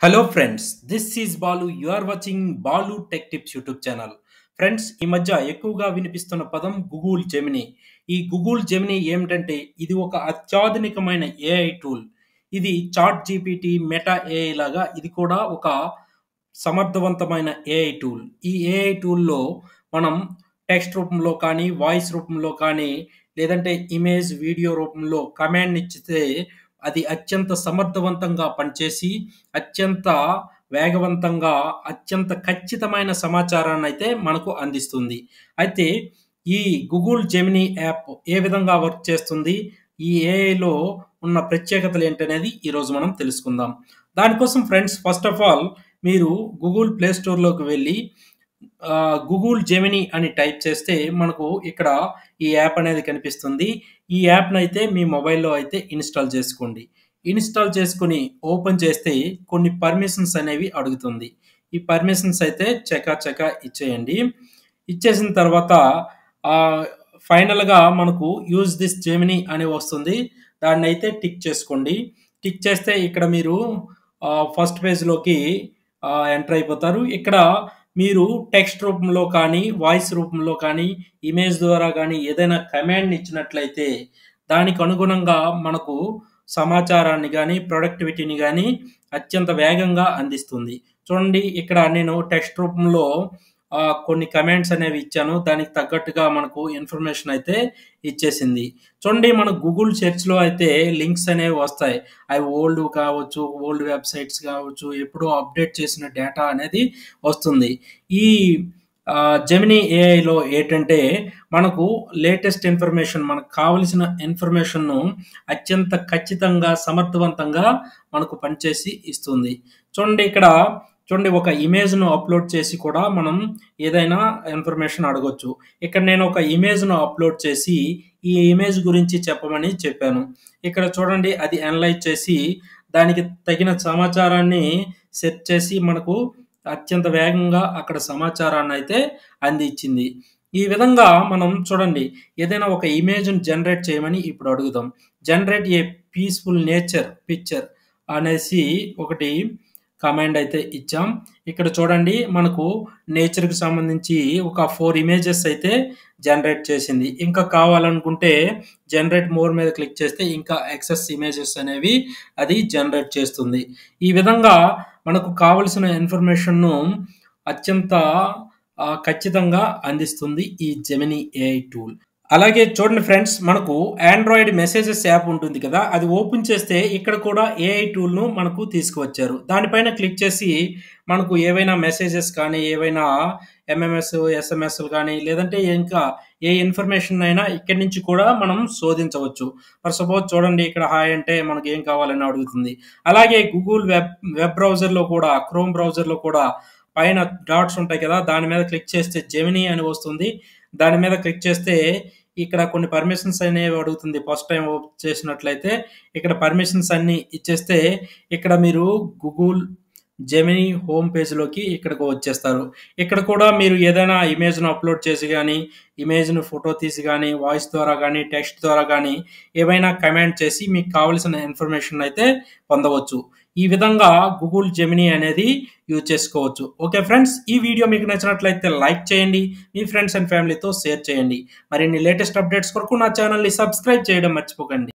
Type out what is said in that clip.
Hello friends, this is Balu. You are watching Balu tech tips YouTube channel. Friends, ఈ మధ్య ఎక్కువగా వినిపిస్తున్న పదం గూగుల్ జెమినీ. ఈ గూగుల్ జెమినీ ఏమిటంటే ఇది ఒక అత్యాధునికమైన ఏఐ టూల్. ఇది చాట్ జీపీటీ, మెటా ఏఐ లాగా ఇది కూడా ఒక సమర్థవంతమైన ఏఐ టూల్. ఈ ఏఐ టూల్‌లో మనం టెక్స్ట్ రూపంలో కానీ, వాయిస్ రూపంలో కానీ, లేదంటే ఇమేజ్, వీడియో రూపంలో కమాండ్ ఇచ్చితే అది అత్యంత సమర్థవంతంగా పనిచేసి, అత్యంత వేగవంతంగా, అత్యంత ఖచ్చితమైన సమాచారాన్నయితే మనకు అందిస్తుంది. అయితే ఈ గూగుల్ జెమినీ యాప్ ఏ విధంగా వర్క్ చేస్తుంది? ఈ ఏఐలో ఉన్న ప్రత్యేకతలేంటనేది ఈరోజు మనం తెలుసుకుందాం. దానికోసం ఫ్రెండ్స్, ఫస్ట్ ఆఫ్ ఆల్ మీరు గూగుల్ ప్లే స్టోర్‌లోకి వెళ్ళి గూగుల్ జెమినీ అని టైప్ చేస్తే మనకు ఇక్కడ ఈ యాప్ అనేది కనిపిస్తుంది. ఈ యాప్‌నైతే మీ మొబైల్‌లో అయితే ఇన్‌స్టాల్ చేసుకోండి. ఇన్‌స్టాల్ చేసుకొని ఓపెన్ చేస్తే కొన్ని పర్మిషన్స్ అనేవి అడుగుతుంది. ఈ పర్మిషన్స్ అయితే చకా ఇచ్చేయండి. ఇచ్చేసిన తర్వాత ఆహ్, ఫైనల్‌గా మనకు యూజ్ దిస్ జెమినీ అని వస్తుంది. దాన్నైతే టిక్ చేసుకోండి. టిక్ చేస్తే ఇక్కడ మీరు ఫస్ట్ పేజ్‌లోకి ఎంటర్ అయిపోతారు. ఇక్కడ మీరు టెక్స్ట్ రూపంలో కానీ, వాయిస్ రూపంలో కానీ, ఇమేజ్ ద్వారా గానీ ఏదైనా కమాండ్‌ని ఇచ్చినట్లయితే దానికి అనుగుణంగా మనకు సమాచారాన్ని గానీ, ప్రొడక్టివిటీని గానీ అత్యంత వేగంగా అందిస్తుంది. చూడండి, ఇక్కడ నేను టెక్స్ట్ రూపంలో కొన్ని కమాండ్స్ అనేవి ఇచ్చాను. దానికి తగ్గట్టుగా మనకు ఇన్ఫర్మేషన్ అయితే ఇచ్చేసింది. చూడండి, మన గూగుల్ సెర్చ్‌లో అయితే లింక్స్ అనేవి వస్తాయి. అవి ఓల్డ్‌వి కావచ్చు, ఓల్డ్ వెబ్‌సైట్స్ కావచ్చు, ఎప్పుడో అప్డేట్ చేసిన డేటా అనేది వస్తుంది. ఈ జెమినీ ఏఐలో ఏంటంటే మనకు లేటెస్ట్ ఇన్ఫర్మేషన్, మనకు కావలసిన ఇన్ఫర్మేషన్‌ను అత్యంత ఖచ్చితంగా, సమర్థవంతంగా మనకు పనిచేసి ఇస్తుంది. చూడండి, ఒక ఇమేజ్‌ను అప్‌లోడ్ చేసి కూడా మనం ఏదైనా ఇన్ఫర్మేషన్ అడగొచ్చు. ఇక్కడ నేను ఒక ఇమేజ్‌ను అప్‌లోడ్ చేసి ఈ ఇమేజ్ గురించి చెప్పమని చెప్పాను. ఇక్కడ చూడండి, అది అనలైజ్ చేసి దానికి తగిన సమాచారాన్ని సెర్చ్ చేసి మనకు అత్యంత వేగంగా అక్కడ సమాచారాన్నయితే అందించింది. ఈ విధంగా మనం చూడండి, ఏదైనా ఒక ఇమేజ్‌ని జనరేట్ చేయమని ఇప్పుడు అడుగుదాం. Generate a peaceful nature picture అనేసి ఒకటి కమాండ్ అయితే ఇచ్చాం. ఇక్కడ చూడండి, మనకు నేచర్‌కి సంబంధించి ఒక 4 ఇమేజెస్ అయితే జనరేట్ చేసింది. ఇంకా కావాలనుకుంటే జనరేట్ మోర్ మీద క్లిక్ చేస్తే ఇంకా ఎక్సెస్ ఇమేజెస్ అనేవి అది జనరేట్ చేస్తుంది. ఈ విధంగా మనకు కావలసిన ఇన్ఫర్మేషన్‌ను అత్యంత ఖచ్చితంగా అందిస్తుంది ఈ జెమినీ ఏఐ టూల్. అలాగే చూడండి ఫ్రెండ్స్, మనకు ఆండ్రాయిడ్ మెసేజెస్ యాప్ ఉంటుంది కదా! అది ఓపెన్ చేస్తే ఇక్కడ కూడా ఏఐ టూల్‌ను మనకు తీసుకువచ్చారు. దానిపైన క్లిక్ చేసి మనకు ఏవైనా మెసేజెస్ కానీ, ఏవైనా ఎంఎంఎస్, ఎస్ఎంఎస్‌లు కానీ, లేదంటే ఇంకా ఏ ఇన్ఫర్మేషన్ అయినా ఇక్కడి నుంచి కూడా మనం శోధించవచ్చు. ఫర్ సపోజ్ చూడండి, ఇక్కడ హాయ్ అంటే మనకు ఏం కావాలని అడుగుతుంది. అలాగే గూగుల్ వెబ్ బ్రౌజర్‌లో కూడా, క్రోమ్ బ్రౌజర్‌లో కూడా పైన డాట్స్ ఉంటాయి కదా! దాని మీద క్లిక్ చేస్తే జెమినీ అని వస్తుంది. దాని మీద క్లిక్ చేస్తే ఇక్కడ కొన్ని పర్మిషన్స్ అనేవి అడుగుతుంది. ఫస్ట్ టైమ్ చేసినట్లయితే ఇక్కడ పర్మిషన్స్ అన్నీ ఇచ్చేస్తే ఇక్కడ మీరు గూగుల్ జెమినీ హోమ్ పేజ్‌లోకి ఇక్కడికి వచ్చేస్తారు. ఇక్కడ కూడా మీరు ఏదైనా ఇమేజ్‌ను అప్‌లోడ్ చేసి గానీ, ఇమేజ్‌ను ఫోటో తీసి గానీ, వాయిస్ ద్వారా గానీ, టెక్స్ట్ ద్వారా గానీ ఏవైనా కమాండ్ చేసి మీకు కావలసిన ఇన్ఫర్మేషన్ అయితే పొందవచ్చు. ఈ విధంగా గూగుల్ జెమినీ అనేది యూజ్ చేసుకోవచ్చు. ఓకే ఫ్రెండ్స్, ఈ వీడియో మీకు నచ్చినట్లయితే లైక్ చేయండి. మీ ఫ్రెండ్స్ అండ్ ఫ్యామిలీతో షేర్ చేయండి. మరిన్ని లేటెస్ట్ అప్డేట్స్ కొరకు నా ఛానల్‌ని సబ్స్క్రైబ్ చేయడం మర్చిపోకండి.